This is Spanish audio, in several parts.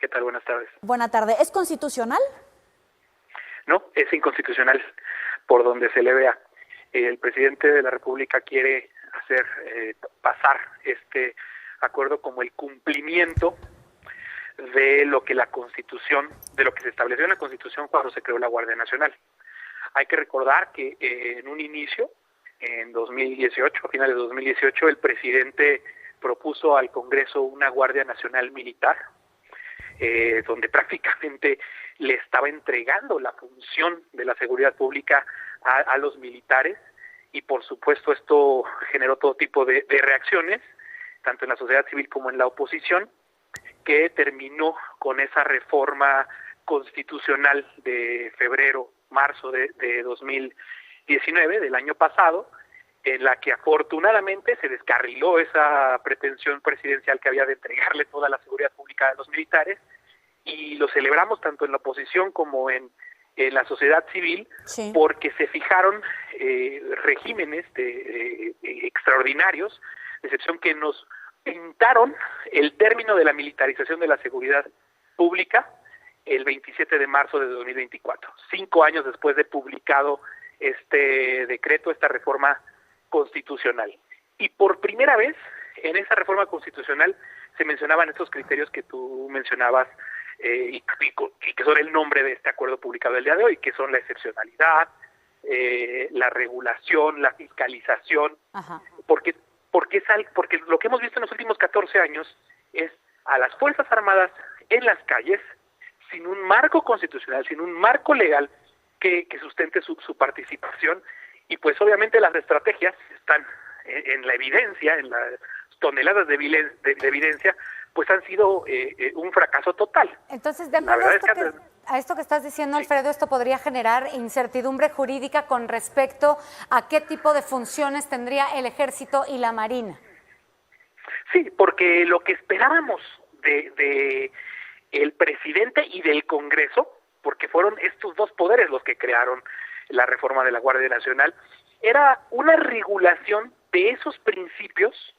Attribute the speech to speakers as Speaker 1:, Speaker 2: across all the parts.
Speaker 1: ¿Qué tal? Buenas tardes.
Speaker 2: Buena tarde. ¿Es constitucional?
Speaker 1: No, es inconstitucional por donde se le vea. El presidente de la República quiere hacer pasar este acuerdo como el cumplimiento de lo que la Constitución, de lo que se estableció en la Constitución cuando se creó la Guardia Nacional. Hay que recordar que en un inicio, en 2018, a finales de 2018, el presidente propuso al Congreso una Guardia Nacional militar, donde prácticamente le estaba entregando la función de la seguridad pública a los militares, y por supuesto esto generó todo tipo de reacciones, tanto en la sociedad civil como en la oposición, que terminó con esa reforma constitucional de marzo de 2019, del año pasado, en la que afortunadamente se descarriló esa pretensión presidencial que había de entregarle toda la seguridad pública a los militares, y lo celebramos tanto en la oposición como en la sociedad civil, sí, porque se fijaron regímenes extraordinarios, de excepción, que nos pintaron el término de la militarización de la seguridad pública el 27 de marzo de 2024, 5 años después de publicado este decreto, esta reforma constitucional. Y por primera vez en esa reforma constitucional se mencionaban estos criterios que tú mencionabas, y que son el nombre de este acuerdo publicado el día de hoy, que son la excepcionalidad, la regulación, la fiscalización. Ajá. Porque lo que hemos visto en los últimos 14 años es a las Fuerzas Armadas en las calles, sin un marco constitucional, sin un marco legal que sustente su participación, y pues obviamente las estrategias están en la evidencia, en las toneladas de evidencia, pues han sido un fracaso total.
Speaker 2: Entonces, de acuerdo a esto que estás diciendo, Alfredo, esto podría generar incertidumbre jurídica con respecto a qué tipo de funciones tendría el Ejército y la Marina.
Speaker 1: Sí, porque lo que esperábamos de el presidente y del Congreso, porque fueron estos dos poderes los que crearon la reforma de la Guardia Nacional, era una regulación de esos principios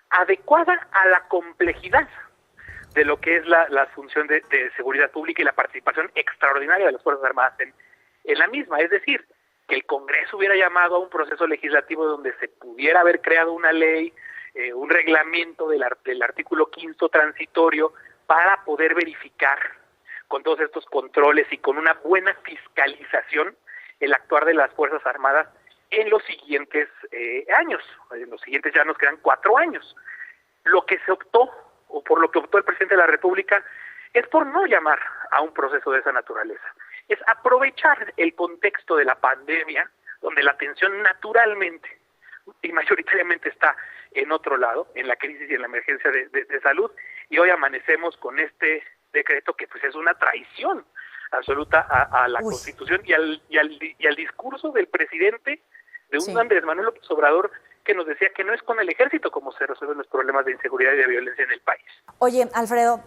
Speaker 1: adecuada a la complejidad de lo que es la función de seguridad pública y la participación extraordinaria de las Fuerzas Armadas en la misma. Es decir, que el Congreso hubiera llamado a un proceso legislativo donde se pudiera haber creado una ley, un reglamento del artículo 5º transitorio, para poder verificar con todos estos controles y con una buena fiscalización el actuar de las Fuerzas Armadas en los siguientes años. En los siguientes ya nos quedan 4 años. Lo que se optó, o por lo que optó el presidente de la República, es por no llamar a un proceso de esa naturaleza. Es aprovechar el contexto de la pandemia, donde la atención naturalmente y mayoritariamente está en otro lado, en la crisis y en la emergencia de salud, y hoy amanecemos con este decreto que pues es una traición absoluta a la Constitución y al discurso del presidente, de un Andrés Manuel López Obrador, que nos decía que no es con el ejército como se resuelven los problemas de inseguridad y de violencia en el país.
Speaker 2: Oye, Alfredo,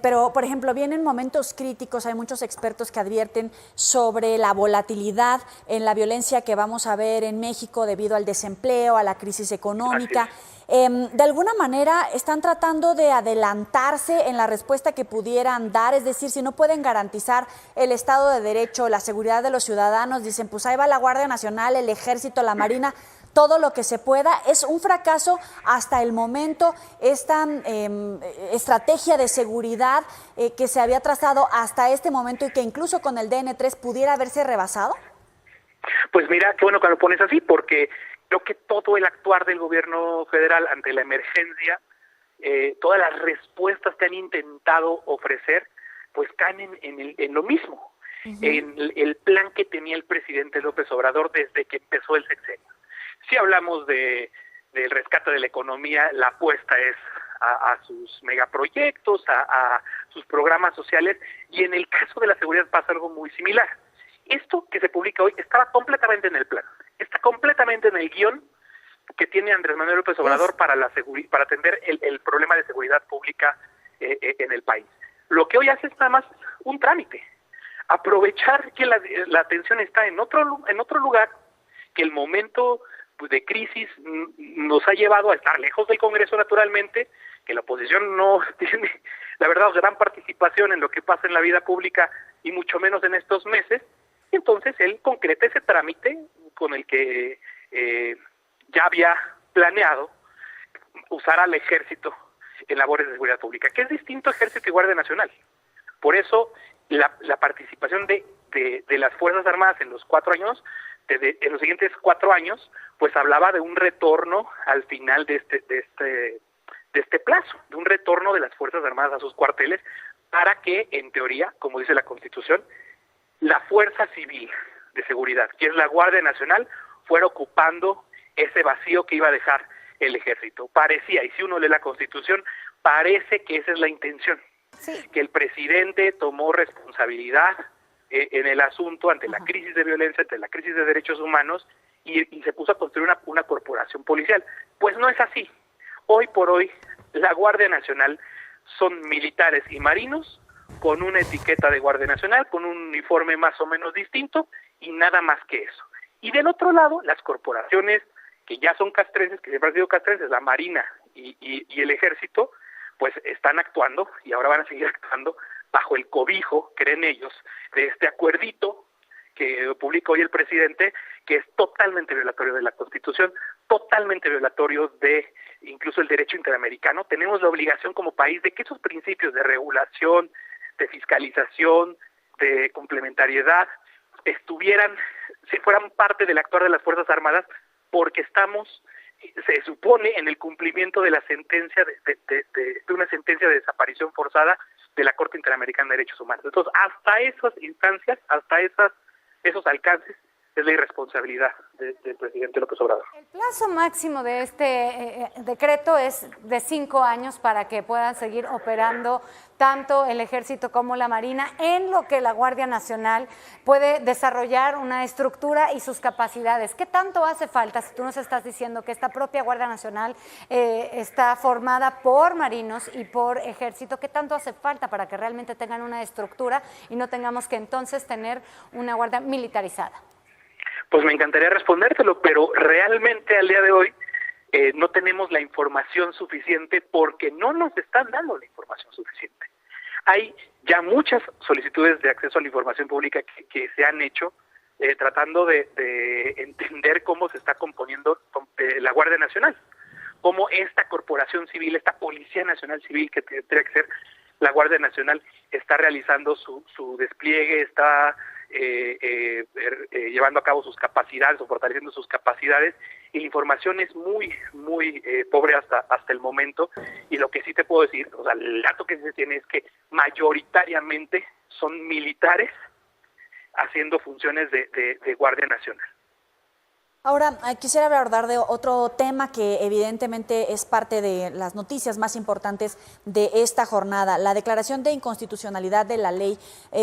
Speaker 2: pero por ejemplo, vienen momentos críticos, hay muchos expertos que advierten sobre la volatilidad en la violencia que vamos a ver en México debido al desempleo, a la crisis económica. De alguna manera están tratando de adelantarse en la respuesta que pudieran dar, es decir, si no pueden garantizar el Estado de Derecho, la seguridad de los ciudadanos, dicen, pues ahí va la Guardia Nacional, el Ejército, la Marina, todo lo que se pueda. Es un fracaso hasta el momento esta estrategia de seguridad que se había trazado hasta este momento y que incluso con el DN3 pudiera haberse rebasado.
Speaker 1: Pues mira, qué bueno que lo pones así, porque creo que todo el actuar del gobierno federal ante la emergencia, todas las respuestas que han intentado ofrecer, pues caen en lo mismo, en el plan que tenía el presidente López Obrador desde que empezó el sexenio. Si hablamos del rescate de la economía, la apuesta es a sus megaproyectos, a sus programas sociales, y en el caso de la seguridad pasa algo muy similar. Esto que se publica hoy estaba completamente en el plan, está completamente en el guión que tiene Andrés Manuel López Obrador para atender el problema de seguridad pública en el país. Lo que hoy hace es nada más un trámite, aprovechar que la atención está en otro lugar, que el momento de crisis nos ha llevado a estar lejos del Congreso naturalmente, que la oposición no la verdad, gran participación en lo que pasa en la vida pública y mucho menos en estos meses. Y entonces él concreta ese trámite con el que ya había planeado usar al ejército en labores de seguridad pública, que es distinto Ejército y Guardia Nacional. Por eso la participación de las Fuerzas Armadas en los 4 años, en los siguientes 4 años, pues hablaba de un retorno al final de este plazo, de un retorno de las Fuerzas Armadas a sus cuarteles, para que, en teoría, como dice la Constitución, la Fuerza Civil de Seguridad, que es la Guardia Nacional, fuera ocupando ese vacío que iba a dejar el Ejército. Parecía, y si uno lee la Constitución, parece que esa es la intención, sí, que el presidente tomó responsabilidad en el asunto ante la crisis de violencia, ante la crisis de derechos humanos, y se puso a construir una corporación policial. Pues no es así. Hoy por hoy, la Guardia Nacional son militares y marinos con una etiqueta de Guardia Nacional, con un uniforme más o menos distinto y nada más que eso. Y del otro lado, las corporaciones que ya son castrenses, que siempre han sido castrenses, la Marina y el Ejército, pues están actuando y ahora van a seguir actuando bajo el cobijo, creen ellos, de este acuerdito que publica hoy el presidente, que es totalmente violatorio de la Constitución, totalmente violatorio de incluso el derecho interamericano. Tenemos la obligación como país de que esos principios de regulación, de fiscalización, de complementariedad, fueran parte del actuar de las Fuerzas Armadas, porque estamos, se supone, en el cumplimiento de la sentencia de una sentencia de desaparición forzada de la Corte Interamericana de Derechos Humanos. Entonces, hasta esas instancias, hasta esos alcances, es la irresponsabilidad del presidente López Obrador.
Speaker 3: El plazo máximo de este decreto es de 5 años para que puedan seguir operando tanto el Ejército como la Marina, en lo que la Guardia Nacional puede desarrollar una estructura y sus capacidades. ¿Qué tanto hace falta, si tú nos estás diciendo que esta propia Guardia Nacional está formada por marinos y por Ejército, qué tanto hace falta para que realmente tengan una estructura y no tengamos que entonces tener una Guardia militarizada?
Speaker 1: Pues me encantaría respondértelo, pero realmente al día de hoy no tenemos la información suficiente porque no nos están dando la información suficiente. Hay ya muchas solicitudes de acceso a la información pública que se han hecho tratando de entender cómo se está componiendo la Guardia Nacional, cómo esta corporación civil, esta Policía Nacional Civil que tendría que ser la Guardia Nacional, está realizando su despliegue, está llevando a cabo sus capacidades o fortaleciendo sus capacidades, y la información es muy pobre hasta el momento. Y lo que sí te puedo decir, o sea, el dato que se tiene es que mayoritariamente son militares haciendo funciones de Guardia Nacional.
Speaker 2: Ahora, quisiera abordar de otro tema que evidentemente es parte de las noticias más importantes de esta jornada, la declaración de inconstitucionalidad de la ley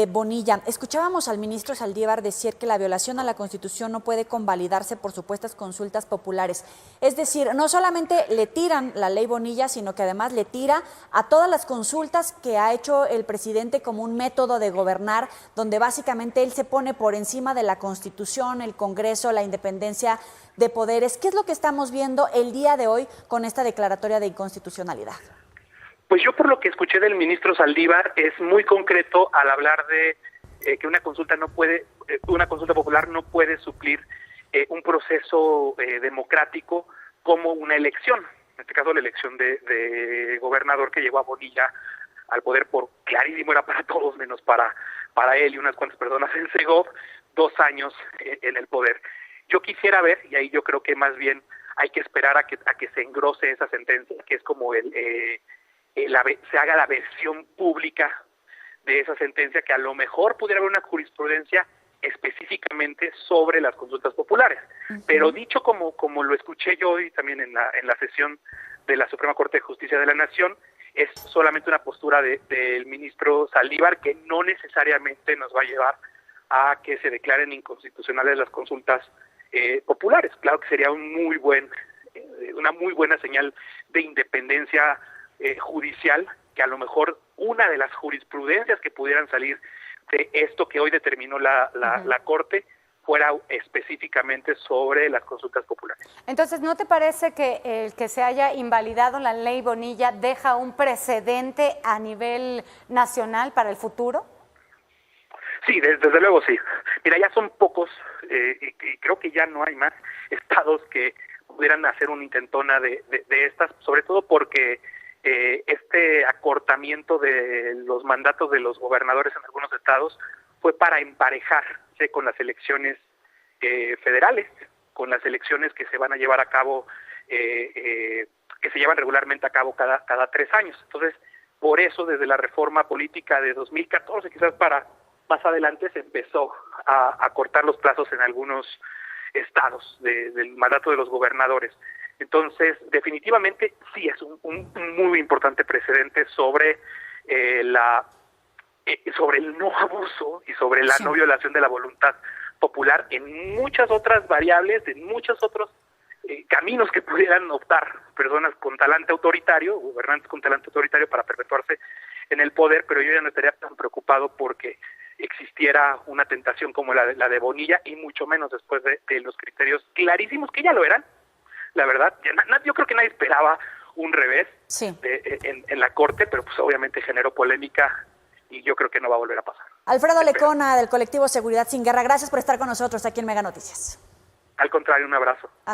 Speaker 2: Bonilla. Escuchábamos al ministro Saldívar decir que la violación a la Constitución no puede convalidarse por supuestas consultas populares. Es decir, no solamente le tiran la ley Bonilla, sino que además le tira a todas las consultas que ha hecho el presidente como un método de gobernar, donde básicamente él se pone por encima de la Constitución, el Congreso, la independencia de poderes. ¿Qué es lo que estamos viendo el día de hoy con esta declaratoria de inconstitucionalidad?
Speaker 1: Pues yo, por lo que escuché del ministro Saldívar, es muy concreto al hablar de que una consulta popular no puede suplir un proceso democrático como una elección, en este caso la elección de gobernador que llevó a Bonilla al poder por clarísimo, era para todos menos para él y unas cuantas personas en Segov, 2 años en el poder. Yo quisiera ver, y ahí yo creo que más bien hay que esperar a que se engrose esa sentencia, que es como se haga la versión pública de esa sentencia, que a lo mejor pudiera haber una jurisprudencia específicamente sobre las consultas populares. Pero dicho como lo escuché yo hoy también en la sesión de la Suprema Corte de Justicia de la Nación, es solamente una postura del ministro Saldívar que no necesariamente nos va a llevar a que se declaren inconstitucionales las consultas populares. Claro que sería una muy buena señal de independencia judicial, que a lo mejor una de las jurisprudencias que pudieran salir de esto que hoy determinó la Corte fuera específicamente sobre las consultas populares.
Speaker 3: Entonces, ¿no te parece que el que se haya invalidado la ley Bonilla deja un precedente a nivel nacional para el futuro?
Speaker 1: Sí, desde luego sí. Mira, ya son pocos, y creo que ya no hay más estados que pudieran hacer una intentona de estas, sobre todo porque este acortamiento de los mandatos de los gobernadores en algunos estados fue para emparejarse con las elecciones federales, con las elecciones que se van a llevar a cabo, que se llevan regularmente a cabo cada 3 años. Entonces, por eso desde la reforma política de 2014, quizás para más adelante, se empezó a cortar los plazos en algunos estados del mandato de los gobernadores. Entonces, definitivamente sí es un muy importante precedente sobre sobre el no abuso y sobre la no violación de la voluntad popular en muchas otras variables, en muchos otros caminos que pudieran optar personas con talante autoritario, gobernantes con talante autoritario para perpetuarse en el poder, pero yo ya no estaría tan preocupado porque existiera una tentación como la de Bonilla, y mucho menos después de los criterios clarísimos, que ya lo eran, la verdad. Yo creo que nadie esperaba un revés en la Corte, pero pues obviamente generó polémica y yo creo que no va a volver a pasar.
Speaker 2: Alfredo Lecona, del colectivo Seguridad Sin Guerra, gracias por estar con nosotros aquí en Mega Noticias.
Speaker 1: Al contrario, un abrazo.
Speaker 2: Hasta